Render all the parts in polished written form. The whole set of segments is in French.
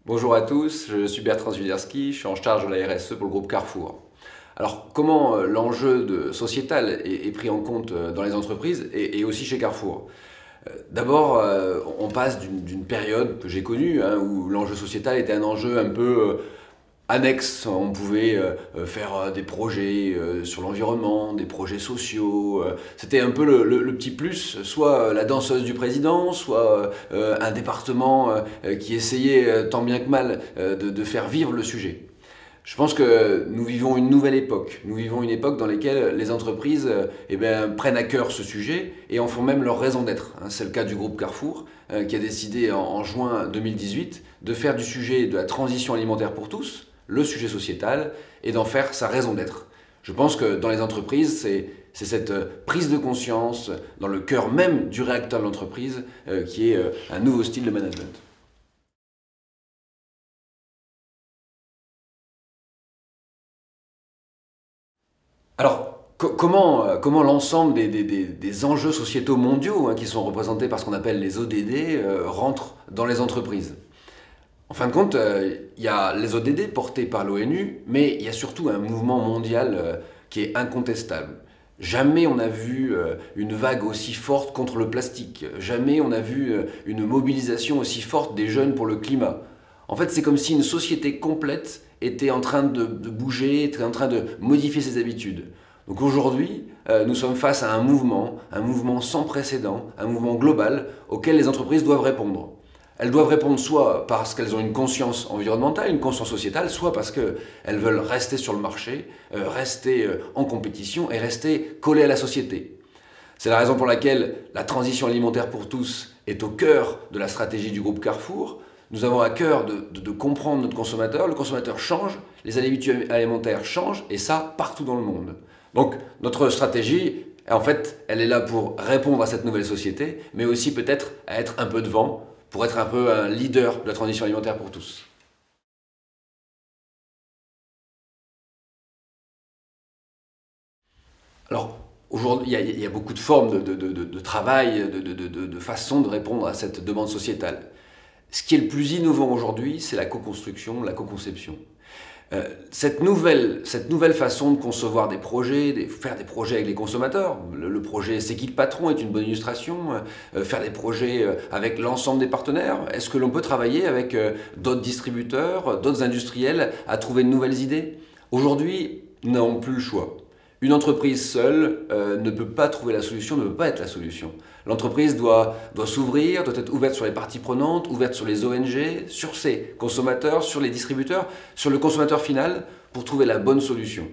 Bonjour à tous, je suis Bertrand Zwiderski, je suis en charge de la RSE pour le groupe Carrefour. Alors, comment l'enjeu sociétal est pris en compte dans les entreprises et aussi chez Carrefour? D'abord, on passe d'une période que j'ai connue, hein, où l'enjeu sociétal était un enjeu un peu annexe. On pouvait faire des projets sur l'environnement, des projets sociaux. C'était un peu le petit plus, soit la danseuse du président, soit un département qui essayait tant bien que mal de faire vivre le sujet. Je pense que nous vivons une nouvelle époque. Nous vivons une époque dans laquelle les entreprises prennent à cœur ce sujet et en font même leur raison d'être. C'est le cas du groupe Carrefour qui a décidé en juin 2018 de faire du sujet de la transition alimentaire pour tous le sujet sociétal et d'en faire sa raison d'être. Je pense que dans les entreprises, c'est cette prise de conscience dans le cœur même du réacteur de l'entreprise qui est un nouveau style de management. Alors, comment l'ensemble des enjeux sociétaux mondiaux, qui sont représentés par ce qu'on appelle les ODD, rentrent dans les entreprises? En fin de compte, il y a les ODD portés par l'ONU, mais il y a surtout un mouvement mondial qui est incontestable. Jamais on a vu une vague aussi forte contre le plastique. Jamais on a vu une mobilisation aussi forte des jeunes pour le climat. En fait, c'est comme si une société complète était en train de bouger, était en train de modifier ses habitudes. Donc aujourd'hui, nous sommes face à un mouvement sans précédent, un mouvement global auquel les entreprises doivent répondre. Elles doivent répondre soit parce qu'elles ont une conscience environnementale, une conscience sociétale, soit parce qu'elles veulent rester sur le marché, rester en compétition et rester collées à la société. C'est la raison pour laquelle la transition alimentaire pour tous est au cœur de la stratégie du groupe Carrefour. Nous avons à cœur de comprendre notre consommateur. Le consommateur change, les habitudes alimentaires changent, et ça partout dans le monde. Donc notre stratégie, en fait, elle est là pour répondre à cette nouvelle société, mais aussi peut-être à être un peu devant, pour être un peu un leader de la transition alimentaire pour tous. Alors, aujourd'hui, il y a beaucoup de formes de travail, de façons de répondre à cette demande sociétale. Ce qui est le plus innovant aujourd'hui, c'est la co-construction, la co-conception. Cette nouvelle façon de concevoir des projets, faire des projets avec les consommateurs, le projet C'est qui le patron est une bonne illustration, faire des projets avec l'ensemble des partenaires. Est-ce que l'on peut travailler avec d'autres distributeurs, d'autres industriels à trouver de nouvelles idées? Aujourd'hui, nous n'avons plus le choix. Une entreprise seule ne peut pas trouver la solution, ne peut pas être la solution. L'entreprise doit s'ouvrir, doit être ouverte sur les parties prenantes, ouverte sur les ONG, sur ses consommateurs, sur les distributeurs, sur le consommateur final pour trouver la bonne solution.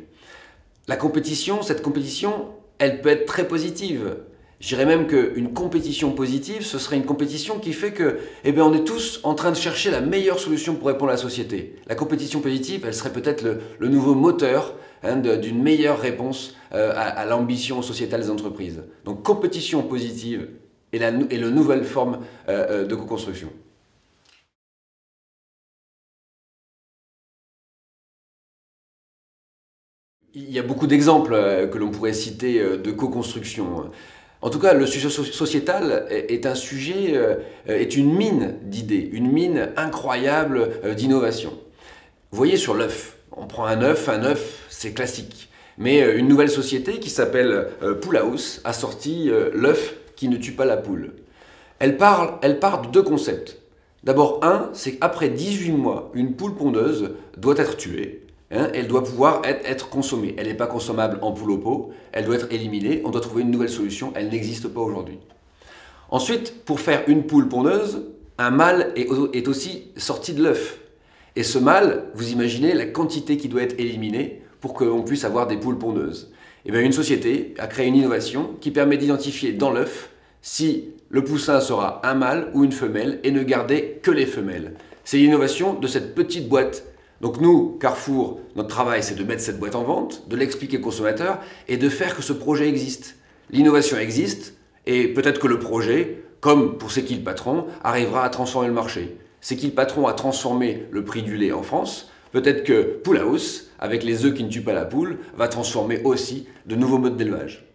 La compétition, cette compétition, elle peut être très positive. Je dirais même qu'une compétition positive, ce serait une compétition qui fait que, on est tous en train de chercher la meilleure solution pour répondre à la société. La compétition positive, elle serait peut-être le nouveau moteur d'une meilleure réponse à l'ambition sociétale des entreprises. Donc compétition positive est la nouvelle forme de co-construction. Il y a beaucoup d'exemples que l'on pourrait citer de co-construction. En tout cas, le sujet sociétal est un sujet, est une mine d'idées, une mine incroyable d'innovation. Vous voyez sur l'œuf, on prend un œuf c'est classique. Mais une nouvelle société qui s'appelle Pool House a sorti l'œuf qui ne tue pas la poule. Elle part de deux concepts. D'abord, c'est qu'après 18 mois, une poule pondeuse doit être tuée. Elle doit pouvoir être consommée. Elle n'est pas consommable en poule au pot, elle doit être éliminée, on doit trouver une nouvelle solution, elle n'existe pas aujourd'hui. Ensuite, pour faire une poule pondeuse, un mâle est aussi sorti de l'œuf. Et ce mâle, vous imaginez la quantité qui doit être éliminée pour qu'on puisse avoir des poules pondeuses. Et bien, une société a créé une innovation qui permet d'identifier dans l'œuf si le poussin sera un mâle ou une femelle et ne garder que les femelles. C'est l'innovation de cette petite boîte. Donc nous, Carrefour, notre travail, c'est de mettre cette boîte en vente, de l'expliquer aux consommateurs et de faire que ce projet existe. L'innovation existe et peut-être que le projet, comme pour C'est qui le patron, arrivera à transformer le marché. C'est qui le patron a transformé le prix du lait en France. Peut-être que Pool House, avec les œufs qui ne tuent pas la poule, va transformer aussi de nouveaux modes d'élevage.